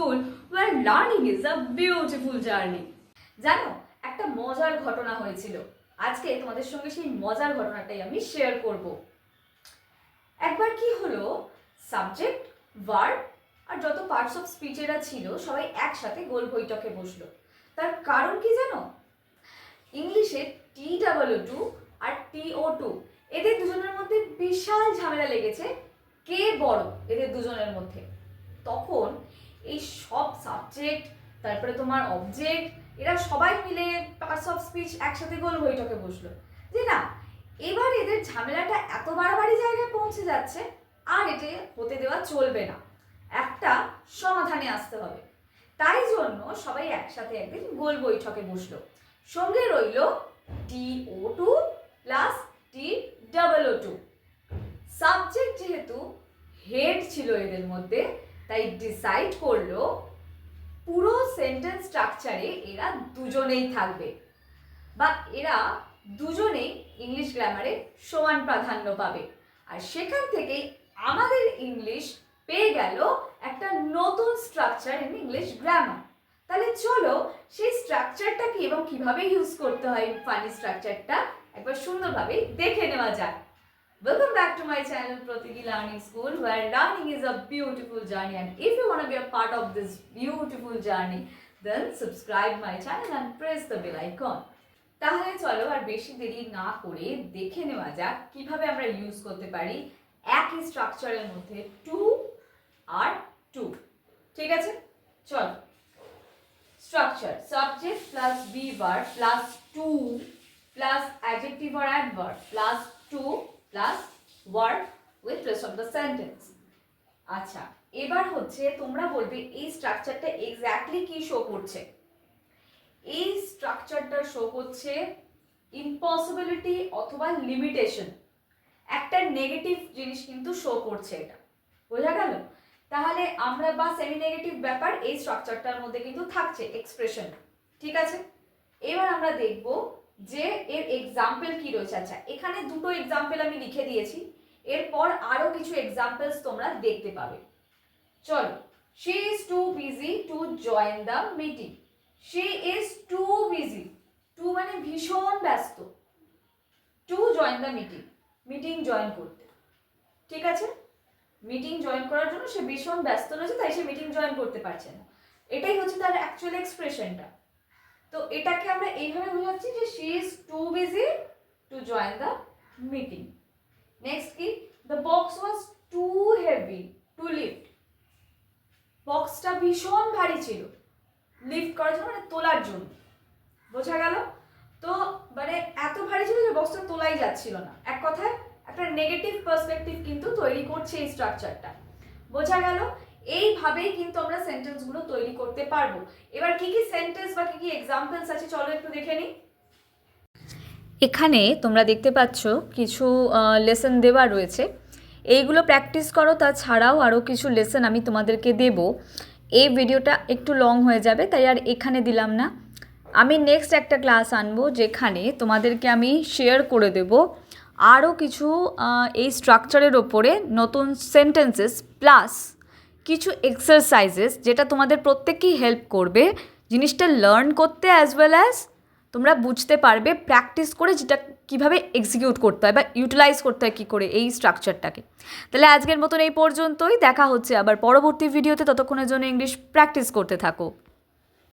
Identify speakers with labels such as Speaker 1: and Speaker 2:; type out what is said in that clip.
Speaker 1: school where learning is a beautiful journey. জানো, একটা মজার ঘটনা হয়েছিল। আজকে তোমাদের সঙ্গে সেই মজার ঘটনাটাই আমি শেয়ার করব। একবার কি হলো, সাবজেক্ট, ভার্ব আর যত পার্টস অফ স্পিচেরা ছিল সবাই একসাথে গোল বৈঠকে বসলো। তার কারণ কি জানো? ইংলিশে TOO আর TO2 এদের দুজনের মধ্যে বিশাল ঝামেলা লেগেছে, কে বড় এদের দুজনের মধ্যে। তখন এই সব সাবজেক্ট, তারপরে তোমার অবজেক্ট, এরা সবাই মিলে পার্টস অফ স্পিচ একসাথে গোল বৈঠকে বসলো যে না, এবার এদের ঝামেলাটা এত বাড়াবাড়ি জায়গায় পৌঁছে যাচ্ছে, আর এটা হতে দেওয়া চলবে না, একটা সমাধানে আসতে হবে। তাই জন্য সবাই একসাথে একদিন গোল বৈঠকে বসলো। সঙ্গে রইল TO2 প্লাস TOO2। সাবজেক্ট যেহেতু হেড ছিল এদের মধ্যে, তাই ডিসাইড করলো পুরো সেন্টেন্স স্ট্রাকচারে এরা দুজনেই থাকবে, বা এরা দুজনেই ইংলিশ গ্রামারে সমান প্রাধান্য পাবে। আর সেখান থেকেই আমাদের ইংলিশ পেয়ে গেল একটা নতুন স্ট্রাকচার ইন ইংলিশ গ্রামার। তাহলে চলো সেই স্ট্রাকচারটা কি এবং কিভাবে ইউজ করতে হয় ফানি স্ট্রাকচারটা একবার সুন্দরভাবে দেখে নেওয়া যাক। Welcome back to my channel Pratigi Learning School, where learning is a beautiful journey, and if you want to be a part of this beautiful journey, then subscribe my channel and press the bell icon. তাহলে চলো আর বেশি দেরি না করে দেখে নেওয়া যাক কিভাবে আমরা ইউজ করতে পারি একই স্ট্রাকচারের মধ্যে টু আর টু। ঠিক আছে, চলো। Structure: subject plus be verb plus two plus adjective or adverb plus two plus word with rest of the sentence. আচ্ছা, এবার হচ্ছে তোমরা বলবে এই স্ট্রাকচারটা এক্স্যাক্টলি কি শো করছে। এই স্ট্রাকচারটা শো করছে ইম্পসিবিলিটি অথবা লিমিটেশন, একটা নেগেটিভ জিনিস কিন্তু শো করছে, এটা বোঝা গেল? তাহলে আমরা বা সেমি নেগেটিভ ব্যাপার এই স্ট্রাকচারটার মধ্যে কিন্তু থাকছে, এক্সপ্রেশন। ঠিক আছে, এবার আমরা দেখব যে এর এক্সাম্পল কি রয়েছে। আচ্ছা, এখানে দুটো এক্সাম্পল আমি লিখে দিয়েছি, এরপর আরো কিছু এক্সাম্পলস তোমরা দেখতে পাবে। চলো। She is too busy to join the meeting. She is too busy, too মানে ভীষণ ব্যস্ত, to join the meeting, meeting join করতে। ঠিক আছে, মিটিং জয়েন করার জন্য সে ভীষণ ব্যস্ত রয়েছে, তাই সে মিটিং জয়েন করতে পারছে না। এটাই হচ্ছে তার অ্যাকচুয়াল এক্সপ্রেশনটা। তো এটাকে আমরা এইভাবে বোঝাচ্ছি যে she is too busy to join the meeting. Next কি, the box was too heavy to lift. বক্সটা ভীষণ ভারী ছিল, লিফট করার জন্য মানে তোলার জন্য, বোঝা গেল? তো মানে এত ভারী ছিল যে বক্সটা তোলাই যাচ্ছিল না। এক কথায় একটা নেগেটিভ পার্সপেক্টিভ কিন্তু তৈরি করছে এই স্ট্রাকচারটা, বোঝা গেল? এইভাবেই কিন্তু আমরা সেন্টেন্সগুলো তৈরি করতে পারবো। এবার কি কি সেন্টেন্স বা কি কি এক্সাম্পলস আছে চলো একটু দেখে নিই। এখানে তোমরা দেখতে পাচ্ছ কিছু লেসন দেওয়া রয়েছে, এইগুলো প্র্যাকটিস করো। তাছাড়াও আরও কিছু লেসন আমি তোমাদেরকে দেব। এই ভিডিওটা একটু লং হয়ে যাবে, তাই আর এখানে দিলাম না। আমি নেক্সট একটা ক্লাস আনবো যেখানে তোমাদেরকে আমি শেয়ার করে দেব আরও কিছু এই স্ট্রাকচারের ওপরে নতুন সেন্টেন্সেস প্লাস কিছু এক্সারসাইজেস, যেটা তোমাদের প্রত্যেককেই হেল্প করবে জিনিসটা লার্ন করতে, অ্যাজ ওয়েল অ্যাজ তোমরা বুঝতে পারবে প্র্যাকটিস করে যেটা কীভাবে এক্সিকিউট করতে হয় বা ইউটিলাইজ করতে হয় কী করে এই স্ট্রাকচারটাকে। তাহলে আজকের মতন এই পর্যন্তই, দেখা হচ্ছে আবার পরবর্তী ভিডিওতে। ততক্ষণের জন্য ইংলিশ প্র্যাকটিস করতে থাকো।